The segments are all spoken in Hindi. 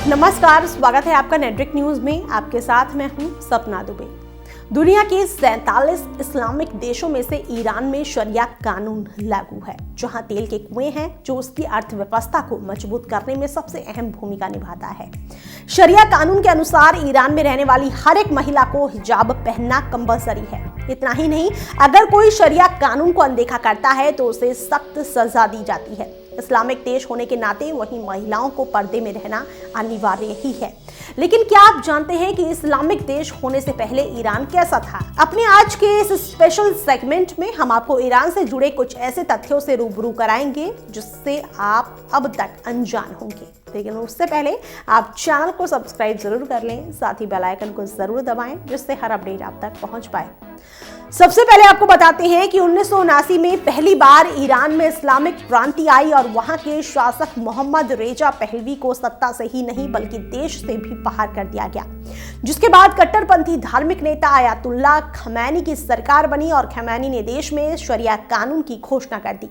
नमस्कार, स्वागत है आपका नेटवर्क न्यूज में। आपके साथ मैं हूं सपना दुबे। दुनिया के 47 इस्लामिक देशों में से ईरान में शरिया कानून लागू है, जहां तेल के कुएं हैं जो उसकी अर्थव्यवस्था को मजबूत करने में सबसे अहम भूमिका निभाता है। शरिया कानून के अनुसार ईरान में रहने वाली हर एक महिला को हिजाब पहनना कंपलसरी है। इतना ही नहीं, अगर कोई शरिया कानून को अनदेखा करता है तो उसे सख्त सजा दी जाती है। इस्लामिक देश होने के नाते वहीं महिलाओं को पर्दे में रहना अनिवार्य ही है। लेकिन क्या आप जानते हैं कि इस्लामिक देश होने से पहले ईरान कैसा था? अपने आज के इस स्पेशल सेगमेंट में हम आपको ईरान से जुड़े कुछ ऐसे तथ्यों से रूबरू कराएंगे जिससे आप अब तक अनजान होंगे। लेकिन उससे पहले आप चैनल को सब्सक्राइब जरूर कर लें, साथ ही बेल आइकन को जरूर दबाएं जिससे हर अपडेट आप तक पहुंच पाए। सबसे पहले आपको बताते हैं कि 1979 में पहली बार ईरान में इस्लामिक क्रांति आई और वहां के शासक मोहम्मद रेजा पहलवी को सत्ता से ही नहीं बल्कि देश से भी बाहर कर दिया गया, जिसके बाद कट्टरपंथी धार्मिक नेता आयतुल्लाह खमैनी की सरकार बनी और खमैनी ने देश में शरिया कानून की घोषणा कर दी।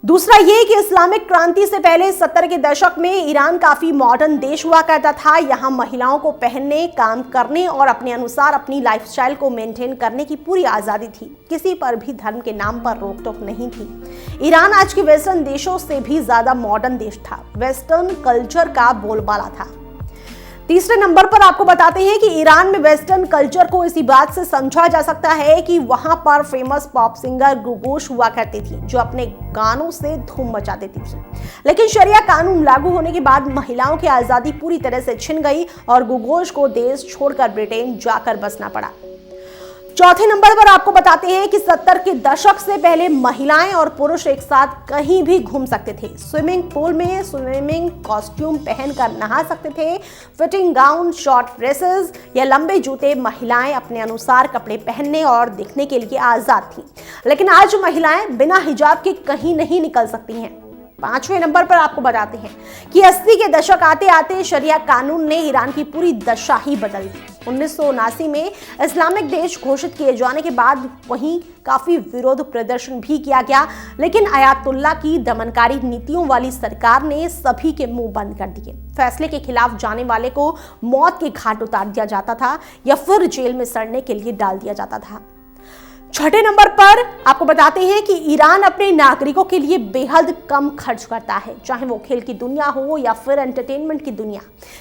दूसरा ये कि इस्लामिक क्रांति से पहले 70 के दशक में ईरान काफी मॉडर्न देश हुआ करता था। यहाँ महिलाओं को पहनने, काम करने और अपने अनुसार अपनी लाइफस्टाइल को मेंटेन करने की पूरी आजादी थी। किसी पर भी धर्म के नाम पर रोक टोक नहीं थी। ईरान आज के वेस्टर्न देशों से भी ज्यादा मॉडर्न देश था, वेस्टर्न कल्चर का बोलबाला था। तीसरे नंबर पर आपको बताते हैं कि ईरान में वेस्टर्न कल्चर को इसी बात से समझा जा सकता है कि वहां पर फेमस पॉप सिंगर गुगोश हुआ करती थी, जो अपने गानों से धूम मचा देती थी। लेकिन शरिया कानून लागू होने के बाद महिलाओं की आजादी पूरी तरह से छिन गई और गुगोश को देश छोड़कर ब्रिटेन जाकर बसना पड़ा। चौथे नंबर पर आपको बताते हैं कि 70 के दशक से पहले महिलाएं और पुरुष एक साथ कहीं भी घूम सकते थे। स्विमिंग पूल में स्विमिंग कॉस्ट्यूम पहनकर नहा सकते थे। फिटिंग गाउन, शॉर्ट ड्रेसेस या लंबे जूते, महिलाएं अपने अनुसार कपड़े पहनने और दिखने के लिए आजाद थी। लेकिन आज महिलाएं बिना हिजाब के कहीं नहीं निकल सकती हैं। पांचवें नंबर पर आपको बताते हैं कि 80 के दशक आते आते शरिया कानून ने ईरान की पूरी दशा ही बदल दी। 1979 में इस्लामिक देश घोषित किए जाने के बाद वहीं काफी विरोध प्रदर्शन भी किया गया, लेकिन आयतुल्लाह की दमनकारी नीतियों वाली सरकार ने सभी के मुंह बंद कर दिए। फैसले के खिलाफ जाने वाले को मौत के घाट उतार दिया जाता था या फिर जेल में सड़ने के लिए डाल दिया जाता था। छठे नंबर पर आपको बताते हैं कि ईरान अपने नागरिकों के लिए बेहद कम खर्च करता है, चाहे वो खेल की दुनिया हो या फिर एंटरटेनमेंट की दुनिया।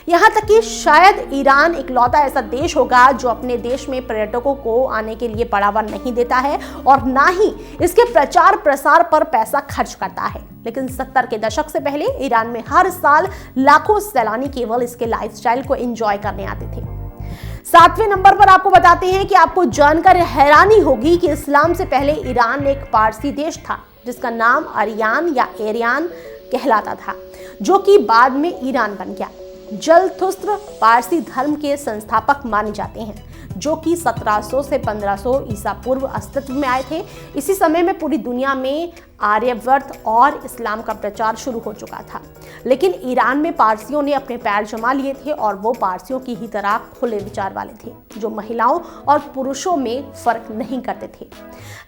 यहाँ तक कि शायद ईरान इकलौता ऐसा देश होगा जो अपने देश में पर्यटकों को आने के लिए बढ़ावा नहीं देता है और ना ही इसके प्रचार प्रसार पर पैसा खर्च करता है। लेकिन 70 के दशक से पहले ईरान में हर साल लाखों सैलानी केवल इसके लाइफस्टाइल को एंजॉय करने आते थे। सातवें नंबर पर आपको बताते हैं कि आपको जानकर हैरानी होगी कि इस्लाम से पहले ईरान एक पारसी देश था जिसका नाम अरियान या एरियान कहलाता था, जो कि बाद में ईरान बन गया। जरथुस्त्र पारसी धर्म के संस्थापक माने जाते हैं, जो कि 1700 से 1500 ईसा पूर्व अस्तित्व में आए थे। इसी समय में पूरी दुनिया में आर्यवर्त और इस्लाम का प्रचार शुरू हो चुका था। लेकिन ईरान में पारसियों ने अपने पैर जमा लिए थे और वो पारसियों की ही तरह खुले विचार वाले थे, जो महिलाओं और पुरुषों में फर्क नहीं करते थे।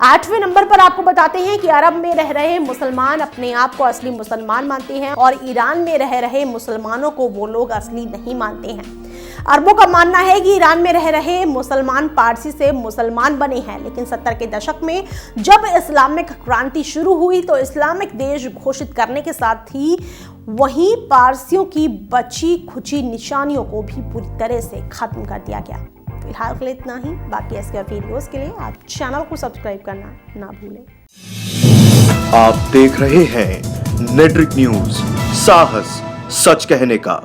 आठवें नंबर पर आपको बताते हैं कि अरब में रह रहे मुसलमान अपने आप को असली मुसलमान मानते हैं और ईरान में रह रहे मुसलमानों को वो लोग असली नहीं मानते हैं। अरबों का मानना है कि ईरान में रह रहे मुसलमान पारसी से मुसलमान बने हैं, लेकिन 70 के दशक में जब इस्लामिक क्रांति शुरू हुई तो इस्लामिक देश घोषित करने के साथ ही वहीं पारसियों की बची खुची निशानियों को भी पूरी तरह से खत्म कर दिया गया। फिलहाल के लिए इतना ही। बाकी ऐसे वीडियोस के लिए आप चैनल को सब्सक्राइब करना ना भूलें। आप देख रहे हैं नेटवर्क न्यूज, साहस सच कहने का।